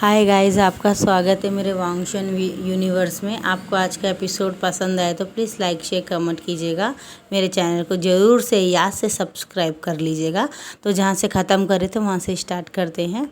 Hi guys, आपका स्वागत है मेरे वांगशन यूनिवर्स में। आपको आज का एपिसोड पसंद आए तो प्लीज़ लाइक शेयर कमेंट कीजिएगा। मेरे चैनल को ज़रूर से याद से सब्सक्राइब कर लीजिएगा। तो जहाँ से ख़त्म करें तो वहाँ से स्टार्ट करते हैं।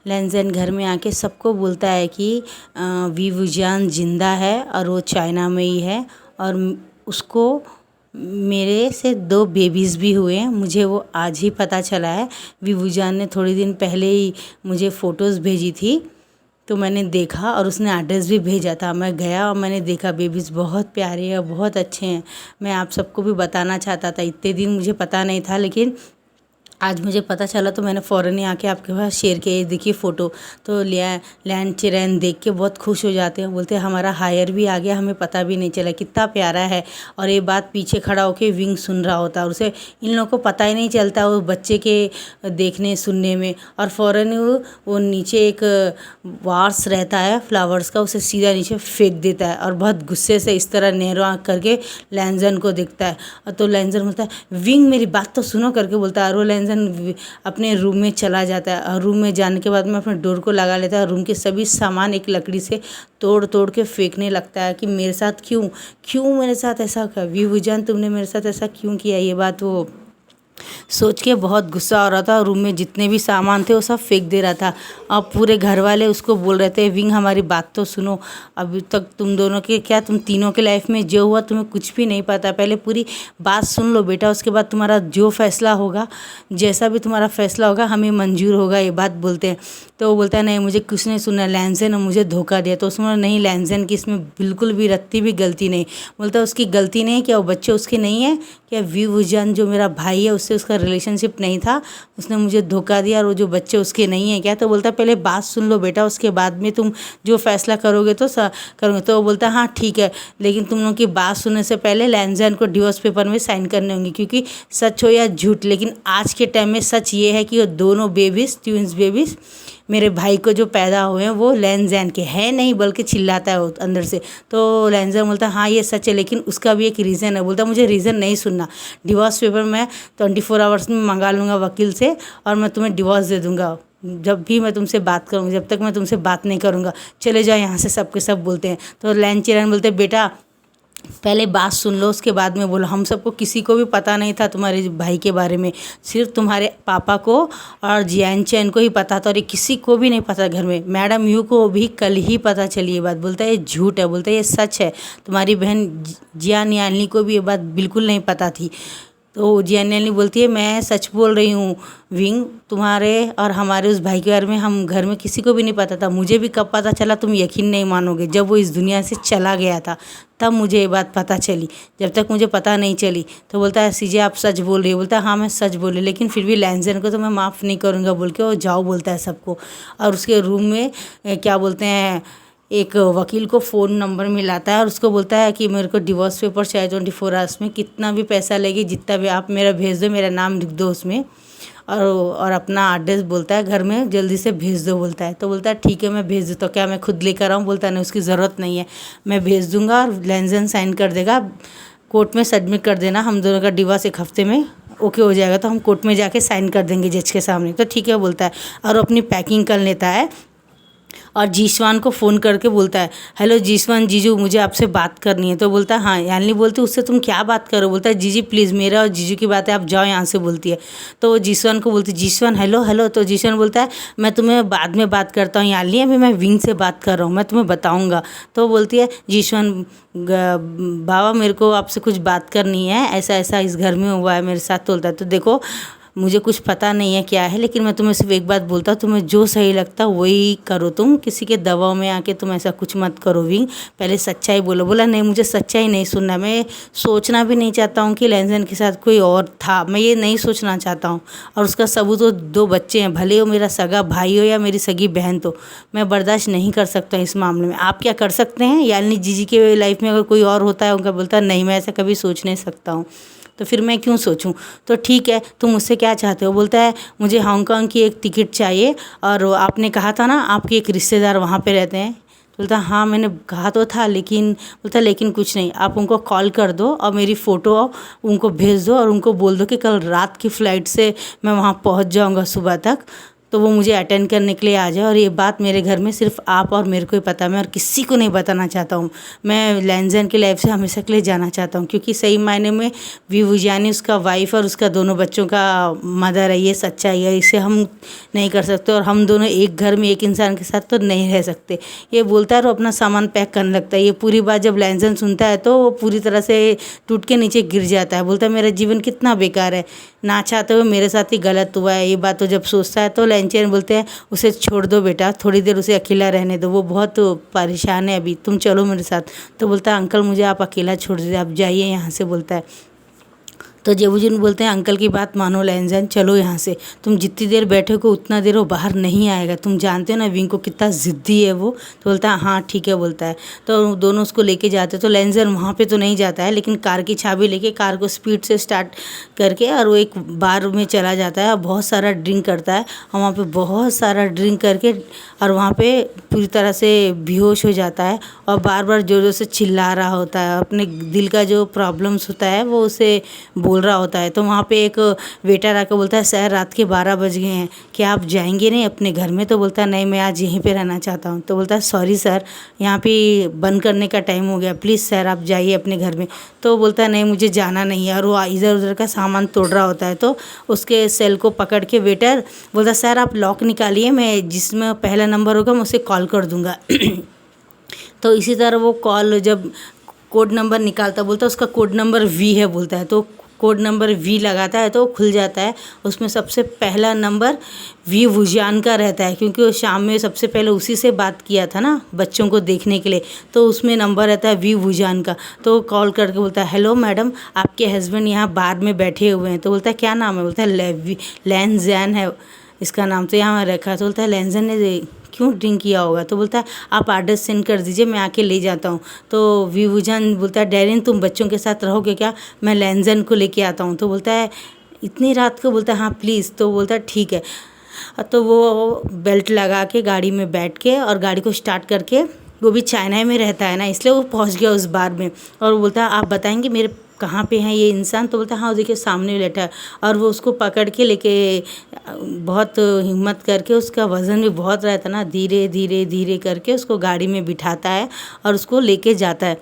लेंजेन घर में आके सबको बोलता है कि वी वुजान जिंदा है और वो चाइना में ही है और उसको मेरे से 2 बेबीज़ भी हुए हैं। मुझे वो आज ही पता चला है। विवुजान ने थोड़ी दिन पहले ही मुझे फ़ोटोज़ भेजी थी तो मैंने देखा और उसने एड्रेस भी भेजा था। मैं गया और मैंने देखा बेबीज़ बहुत प्यारे हैं, बहुत अच्छे हैं। मैं आप सबको भी बताना चाहता था, इतने दिन मुझे पता नहीं था, लेकिन आज मुझे पता चला तो मैंने फ़ौरन ही आके आपके पास शेयर किया। ये देखिए फ़ोटो। तो लैंड चिरैन देख के बहुत खुश हो जाते हैं, बोलते हैं हमारा हायर भी आ गया, हमें पता भी नहीं चला, कितना प्यारा है। और ये बात पीछे खड़ा होके विंग सुन रहा होता है और उसे इन लोगों को पता ही नहीं चलता वो बच्चे के देखने सुनने में। और फ़ौरन वो नीचे एक वार्स रहता है फ्लावर्स का, उसे सीधा नीचे फेंक देता है और बहुत गुस्से से इस तरह नहरों आँख करके लैंजन को देखता है। और तो लैंजन बोलता है विंग मेरी बात तो सुनो करके बोलता है। और वो लैंजन अपने रूम में चला जाता है और रूम में जाने के बाद में अपने डोर को लगा लेता है। रूम के सभी सामान एक लकड़ी से तोड़ तोड़ के फेंकने लगता है कि मेरे साथ क्यों मेरे साथ ऐसा किया, विवुजान तुमने मेरे साथ ऐसा क्यों किया। ये बात वो सोच के बहुत गुस्सा हो रहा था। रूम में जितने भी सामान थे वो सब फेंक दे रहा था। अब पूरे घर वाले उसको बोल रहे थे विंग हमारी बात तो सुनो, अभी तक तुम दोनों के क्या तुम तीनों के लाइफ में जो हुआ तुम्हें कुछ भी नहीं पता, पहले पूरी बात सुन लो बेटा, उसके बाद तुम्हारा जो फैसला होगा, जैसा भी तुम्हारा फैसला होगा हमें मंजूर होगा। ये बात बोलते हैं तो वो बोलता है नहीं मुझे कुछ नहीं सुनना, लैंजन ने मुझे धोखा दिया। तो उसमें नहीं, लैंजन की इसमें बिल्कुल भी रत्ती भी गलती नहीं। बोलता है उसकी गलती नहीं, क्या वो बच्चे उसके नहीं है, क्या विवुजान जो मेरा भाई है उससे उसका रिलेशनशिप नहीं था, उसने मुझे धोखा दिया और वो जो बच्चे उसके नहीं है क्या। तो बोलता है पहले बात सुन लो बेटा, उसके बाद में तुम जो फैसला करोगे तो करोगे। तो वो बोलता है हाँ ठीक है, लेकिन तुम लोगों की बात सुनने से पहले लैंजन को डिवोर्स पेपर में साइन करने होंगे, क्योंकि सच हो या झूठ, लेकिन आज के टाइम में सच ये है कि वो दोनों बेबीज़, ट्विंस बेबीज़ मेरे भाई को जो पैदा हुए हैं वो लैंजन के हैं नहीं, बल्कि चिल्लाता है वो अंदर से। तो लैंजन बोलता है हाँ ये सच है, लेकिन उसका भी एक रीज़न है। बोलता मुझे रीज़न नहीं सुनना, डिवोर्स पेपर मैं 24 आवर्स में मंगा लूँगा वकील से और मैं तुम्हें डिवोर्स दे दूँगा जब भी मैं तुमसे बात करूँगा, जब तक मैं तुमसे बात नहीं करूँगा, चले जाओ यहाँ से, सबके सब बोलते हैं। तो लैंड चिरैन बोलते बेटा पहले बात सुन लो उसके बाद में बोलो। हम सबको किसी को भी पता नहीं था तुम्हारे भाई के बारे में, सिर्फ तुम्हारे पापा को और जियान चैन को ही पता था और ये किसी को भी नहीं पता घर में। मैडम यू को भी कल ही पता चली ये बात। बोलता है ये झूठ है, बोलता है ये सच है। तुम्हारी बहन जियान यानी को भी ये बात बिल्कुल नहीं पता थी। तो जियान यानी बोलती है मैं सच बोल रही हूँ विंग, तुम्हारे और हमारे उस भाई के बारे में हम घर में किसी को भी नहीं पता था। मुझे भी कब पता चला तुम यकीन नहीं मानोगे, जब वो इस दुनिया से चला गया था तब मुझे ये बात पता चली, जब तक मुझे पता नहीं चली। तो बोलता है सीजे आप सच बोल रही हो। बोलता है हाँ मैं सच बोल रही, लेकिन फिर भी लैंजन को तो मैं माफ़ नहीं करूँगा बोल के वो जाओ बोलता है सबको। और उसके रूम में क्या बोलते हैं एक वकील को फ़ोन नंबर मिलाता है और उसको बोलता है कि मेरे को डिवोर्स पेपर चाहिए 24 आवर्स में, कितना भी पैसा लगे, जितना भी आप मेरा भेज दो, मेरा नाम लिख दो उसमें और अपना एड्रेस बोलता है घर में जल्दी से भेज दो बोलता है। तो बोलता है ठीक है मैं भेज दूँ, तो क्या मैं खुद लेकर आऊँ। बोलता है नहीं उसकी ज़रूरत नहीं है, मैं भेज दूँगा और लैंजन साइन कर देगा, कोर्ट में सबमिट कर देना, हम दोनों का डिवोर्स 1 हफ्ते में ओके हो जाएगा, तो हम कोर्ट में जाके साइन कर देंगे जज के सामने। तो ठीक है बोलता है और अपनी पैकिंग कर लेता है और जीशवान को फ़ोन करके बोलता है हेलो जीशवान जीजू मुझे आपसे बात करनी है। तो बोलता है हाँ। यानी बोलती उससे तुम क्या बात करो। बोलता है जीजी प्लीज़ मेरा और जीजू की बात है, आप जाओ यहाँ से बोलती है। तो वो जीशवान को बोलती जीशवान हेलो हेलो। तो जीशवान बोलता है मैं तुम्हें बाद में बात करता हूँ, यानी अभी मैं विंग से बात कर रहा हूँ, मैं तुम्हें बताऊँगा। तो बोलती है जीशवान बाबा मेरे को आपसे कुछ बात करनी है, ऐसा ऐसा इस घर में हुआ है मेरे साथ। तो बोलता है तो देखो मुझे कुछ पता नहीं है क्या है, लेकिन मैं तुम्हें सिर्फ एक बात बोलता हूँ, तुम्हें जो सही लगता वही करो, तुम किसी के दबाव में आके तुम ऐसा कुछ मत करो विंग, पहले सच्चाई बोलो। बोला नहीं मुझे सच्चाई नहीं सुनना, मैं सोचना भी नहीं चाहता हूँ कि लैंजन के साथ कोई और था, मैं ये नहीं सोचना चाहता हूँ। और उसका सबूत तो 2 बच्चे हैं, भले वो मेरा सगा भाई हो या मेरी सगी बहन, तो मैं बर्दाश्त नहीं कर सकता इस मामले में। आप क्या कर सकते हैं, यानी जीजी के लाइफ में अगर कोई और होता है उनका, बोलता नहीं मैं ऐसा कभी सोच नहीं सकता हूँ, तो फिर मैं क्यों सोचूं। तो ठीक है तुम मुझसे क्या चाहते हो। बोलता है मुझे हांगकांग की एक टिकट चाहिए और आपने कहा था ना आपके एक रिश्तेदार वहाँ पे रहते हैं। बोलता हाँ मैंने कहा तो था, लेकिन बोलता लेकिन कुछ नहीं, आप उनको कॉल कर दो और मेरी फ़ोटो उनको भेज दो और उनको बोल दो कि कल रात की फ़्लाइट से मैं वहाँ पहुँच जाऊँगा सुबह तक, तो वो मुझे अटेंड करने के लिए आ जाए, और ये बात मेरे घर में सिर्फ आप और मेरे को ही पता है, मैं और किसी को नहीं बताना चाहता हूँ। मैं लेंजन की लाइफ से हमेशा के लिए जाना चाहता हूँ, क्योंकि सही मायने में विवुजानी उसका वाइफ और उसका दोनों बच्चों का मदर है, ये सच्चाई है, इसे हम नहीं कर सकते। और हम दोनों एक घर में एक इंसान के साथ तो नहीं रह सकते। ये बोलता है और अपना सामान पैक करने लगता है। ये पूरी बात जब लेंजन सुनता है तो वो पूरी तरह से टूट के नीचे गिर जाता है, बोलता है मेरा जीवन कितना बेकार है, ना चाहते हुए मेरे साथ ही गलत हुआ है। ये बात तो जब सोचता है तो लेंचेन बोलते हैं उसे छोड़ दो बेटा, थोड़ी देर उसे अकेला रहने दो, वो बहुत परेशान है अभी, तुम चलो मेरे साथ। तो बोलता है अंकल मुझे आप अकेला छोड़ दीजिए, आप जाइए यहाँ से, बोलता है। तो जेबूजन बोलते हैं अंकल की बात मानो लेंजन, चलो यहाँ से, तुम जितनी देर बैठे हो उतना देर वो बाहर नहीं आएगा, तुम जानते हो ना विंग को कितना ज़िद्दी है वो। तो बोलता है हाँ ठीक है, बोलता है। तो दोनों उसको लेके जाते, तो लेंजन वहाँ पे तो नहीं जाता है, लेकिन कार की चाबी लेके कार को स्पीड से स्टार्ट करके और वो एक बार में चला जाता है और बहुत सारा ड्रिंक करता है, और वहाँ पे बहुत सारा ड्रिंक करके और वहाँ पे पूरी तरह से बेहोश हो जाता है और बार बार जोर जोर से चिल्ला रहा होता है, अपने दिल का जो प्रॉब्लम्स होता है वो उसे बोल रहा होता है। तो वहाँ पे एक वेटर आकर बोलता है सर रात के 12 बज गए हैं, क्या आप जाएंगे नहीं अपने घर में? तो बोलता है नहीं, मैं आज यहीं पे रहना चाहता हूँ। तो बोलता है सॉरी सर, यहाँ पे बंद करने का टाइम हो गया, प्लीज़ सर आप जाइए अपने घर में। तो बोलता है नहीं मुझे जाना नहीं है, और वो इधर उधर का सामान तोड़ रहा होता है। तो उसके सेल को पकड़ के वेटर बोलता है सर आप लॉक निकालिए, मैं जिसमें पहला नंबर होगा मैं उसे कॉल कर दूँगा। तो इसी तरह वो कॉल जब कोड नंबर निकालता, बोलता है उसका कोड नंबर वी है, बोलता है। तो कोड नंबर वी लगाता है तो वो खुल जाता है, उसमें सबसे पहला नंबर वी वुजान का रहता है, क्योंकि वो शाम में सबसे पहले उसी से बात किया था ना बच्चों को देखने के लिए, तो उसमें नंबर रहता है वी वुजान का। तो वो कॉल करके बोलता है हेलो मैडम, आपके हस्बैंड यहाँ बार में बैठे हुए हैं। तो बोलता है क्या नाम है? बोलता है लेंजन है इसका नाम, तो यहाँ रखा। तो बोलता है लेंजन ने क्यों ड्रिंक किया होगा? तो बोलता है आप एड्रेस सेंड कर दीजिए, मैं आके ले जाता हूँ। तो विवुजान बोलता है डैरिन तुम बच्चों के साथ रहोगे क्या, मैं लेंजन को लेके आता हूँ। तो बोलता है इतनी रात को? बोलता है हाँ प्लीज़। तो बोलता है ठीक है। तो वो बेल्ट लगा के गाड़ी में बैठ के और गाड़ी को स्टार्ट करके, वो भी चाइना में रहता है ना इसलिए वो पहुँच गया उस बार में, और वो बोलता है आप बताएंगे मेरे कहाँ पे हैं ये इंसान? तो बोलता है हाँ देखिए सामने बैठा है, और वो उसको पकड़ के लेके बहुत हिम्मत करके, उसका वज़न भी बहुत रहता है ना, धीरे धीरे धीरे करके उसको गाड़ी में बिठाता है और उसको लेके जाता है।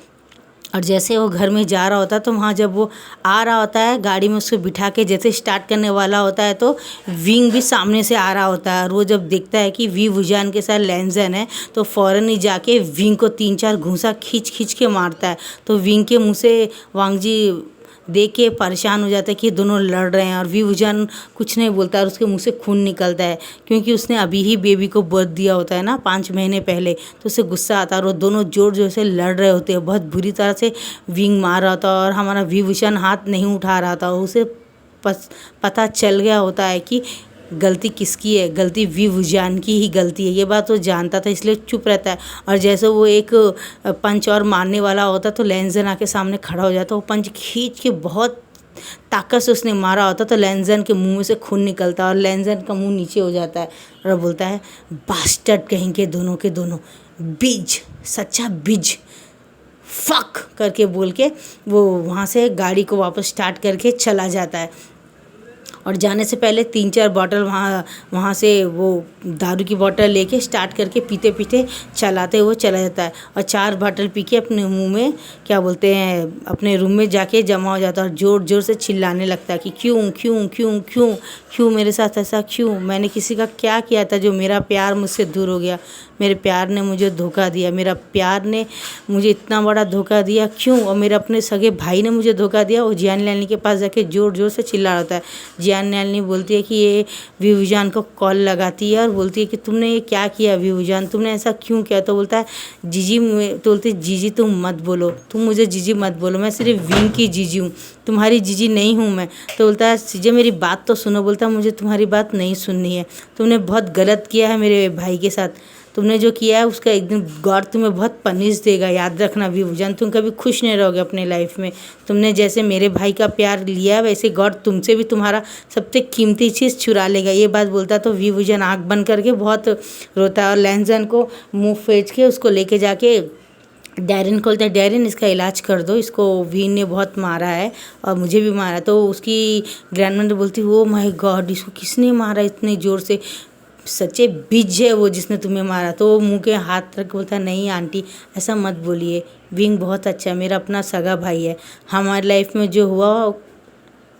और जैसे वो घर में जा रहा होता है तो वहाँ जब वो आ रहा होता है गाड़ी में उसको बिठा के, जैसे स्टार्ट करने वाला होता है तो विंग भी सामने से आ रहा होता है, और वो जब देखता है कि वी वुजान के साथ लेंजन है तो फ़ौरन ही जाके विंग को 3-4 घूंसा खींच खींच के मारता है। तो विंग के मुँह से वांग जी देख के परेशान हो जाता है कि दोनों लड़ रहे हैं, और वी वुजान कुछ नहीं बोलता और उसके मुंह से खून निकलता है, क्योंकि उसने अभी ही बेबी को बर्थ दिया होता है ना 5 महीने पहले। तो उसे गुस्सा आता है और वो दोनों जोर जोर से लड़ रहे होते हैं, बहुत बुरी तरह से विंग मार रहा होता है, और हमारा वी वुजान हाथ नहीं उठा रहा था। उसे पता चल गया होता है कि गलती किसकी है, गलती वी वुजान की ही गलती है, ये बात वो जानता था, इसलिए चुप रहता है। और जैसे वो एक पंच और मारने वाला होता तो लेंजन आके सामने खड़ा हो जाता, वो पंच खींच के बहुत ताकत से उसने मारा होता तो लेंजन के मुंह में से खून निकलता और लेंजन का मुंह नीचे हो जाता है, और बोलता है बास्टर्ड कहेंगे दोनों के दोनों, बीज, सच्चा बीज, फक करके बोल के वो वहाँ से गाड़ी को वापस स्टार्ट करके चला जाता है। और जाने से पहले 3-4 बॉटल वहाँ से वो दारू की बॉटल लेके स्टार्ट करके पीते पीते चलाते हुए चला जाता है, और 4 बॉटल पी के अपने मुंह में क्या बोलते हैं अपने रूम में जाके जमा हो जाता है, और ज़ोर ज़ोर से चिल्लाने लगता है कि क्यों क्यों क्यों क्यों क्यों मेरे साथ ऐसा क्यों, मैंने किसी का क्या किया था जो मेरा प्यार मुझसे दूर हो गया, मेरे प्यार ने मुझे धोखा दिया, मेरा प्यार ने मुझे इतना बड़ा धोखा दिया क्यों, और मेरे अपने सगे भाई ने मुझे धोखा दिया। वो जियान लालनी के पास जाके ज़ोर ज़ोर से चिल्ला रहा होता है। जियान लालनी बोलती है कि ये वी वुजान को कॉल लगाती है और बोलती है कि तुमने ये क्या किया वी वुजान, तुमने ऐसा क्यों किया? तो बोलता है जीजी, तो बोलती है जीजी तुम मत बोलो, तुम मुझे जीजी मत बोलो, मैं सिर्फ विंग की जीजी हूँ, तुम्हारी जीजी नहीं हूँ मैं। तो बोलता है सीजे मेरी बात तो सुनो। बोलता है मुझे तुम्हारी बात नहीं सुननी है, तुमने बहुत गलत किया है मेरे भाई के साथ, तुमने जो किया है उसका एक दिन गॉड तुम्हें बहुत पनिश देगा, याद रखना वी वुजान, तुम कभी खुश नहीं रहोगे अपने लाइफ में। तुमने जैसे मेरे भाई का प्यार लिया वैसे गॉड तुमसे भी तुम्हारा सबसे कीमती चीज़ चुरा लेगा। ये बात बोलता तो वी वुजान आँख बंद करके बहुत रोता है, और लेंजन को मुँह फेंच के उसको लेके जाके डैरिन को बोलता है डैरिन इसका इलाज कर दो, इसको वीन ने बहुत मारा है और मुझे भी मारा। तो उसकी ग्रैंडमदर बोलती है ओ माय गॉड, इसको किसने मारा इतने ज़ोर से, सच्चे बिज है वो जिसने तुम्हें मारा। तो वो मुंह के हाथ रख बोलता नहीं आंटी ऐसा मत बोलिए, विंग बहुत अच्छा है, मेरा अपना सगा भाई है, हमारी लाइफ में जो हुआ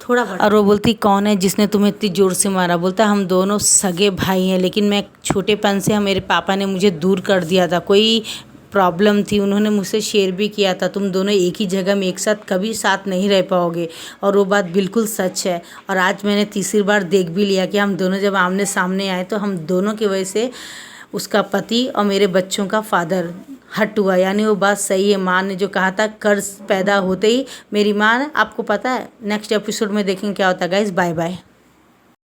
थोड़ा बड़ा। और वो बोलती कौन है जिसने तुम्हें इतनी ज़ोर से मारा? बोलता हम दोनों सगे भाई हैं, लेकिन मैं छोटेपन से मेरे पापा ने मुझे दूर कर दिया था, कोई प्रॉब्लम थी, उन्होंने मुझसे शेयर भी किया था तुम दोनों एक ही जगह में एक साथ कभी साथ नहीं रह पाओगे। और वो बात बिल्कुल सच है। और आज मैंने तीसरी बार देख भी लिया कि हम दोनों जब आमने सामने आए तो हम दोनों की वजह से उसका पति और मेरे बच्चों का फादर हट हुआ। यानी वो बात सही है, माँ ने जो कहा था कर्ज पैदा होते ही मेरी माँ, आपको पता है नेक्स्ट एपिसोड में देखेंगे क्या होता है गाइस। Bye bye.